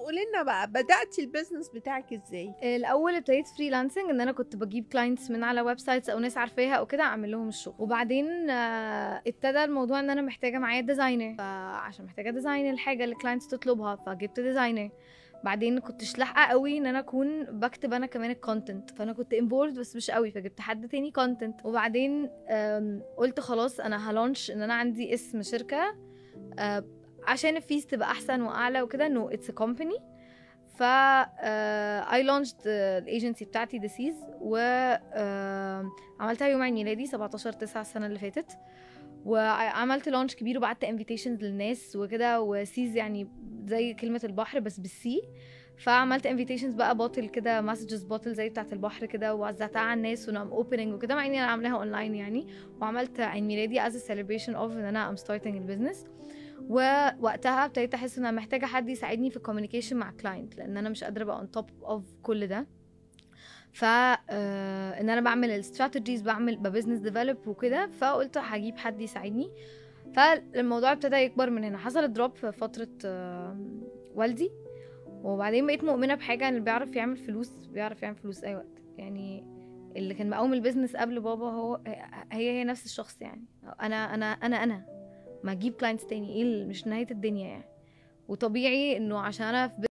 قولي لنا بقى بدأتي البيزنس بتاعك ازاي؟ الاول ابتديت فريلانسنج، ان انا كنت بجيب كلاينتس من على ويب سايتس او ناس عارفاها او كده اعمل لهم الشغل. وبعدين ابتدى الموضوع ان انا محتاجه معايا ديزاينر، فعشان محتاجه ديزاين الحاجه اللي كلاينتس تطلبها فجبت ديزاينر. بعدين كنتش لاحقه قوي ان انا اكون بكتب انا كمان الكونتنت، فانا كنت انفولد بس مش قوي، فجبت حد تاني كونتنت. وبعدين قلت خلاص انا هلونش ان انا عندي اسم شركه عشان الفيس تبقى احسن واعلى وكده، انه اتس ا كومباني. ف I launched الايجنسي بتاعتي ديسيز، و عملتها يوم عيد ميلادي 17/9 السنه اللي فاتت، وعملت لونش كبير وبعت انفيتيشنز للناس وكده. وسيز يعني زي كلمه البحر بس بالسي، فعملت انفيتيشنز بقى بوتل كده، مسجز بوتل زي بتاعه البحر كده، ووزعتها على الناس ونعم اوبننج وكده، مع اني انا عاملاها اونلاين يعني. وعملت عيد ميلادي از سيلبريشن اوف ان انا ام ستارتنج البيزنس. ووقتها ابتديت احس ان انا محتاجه حد يساعدني في الكوميونيكيشن مع كلاينت، لان انا مش قادره ابقى اون توب اوف كل ده. ف ان انا بعمل الاستراتيجيز، بعمل بزنس ديفلوب وكده، فقلت هجيب حد يساعدني. فالموضوع ابتدى يكبر من هنا. حصل دروب في فتره والدي، وبعدين بقيت مؤمنه بحاجه، ان اللي بيعرف يعمل فلوس بيعرف يعمل فلوس اي وقت يعني. اللي كان مقوم البيزنس قبل بابا هي نفس الشخص يعني. انا ما اجيب كلاينتس تاني، ايه مش نهايه الدنيا يعني. وطبيعي انه عشان انا في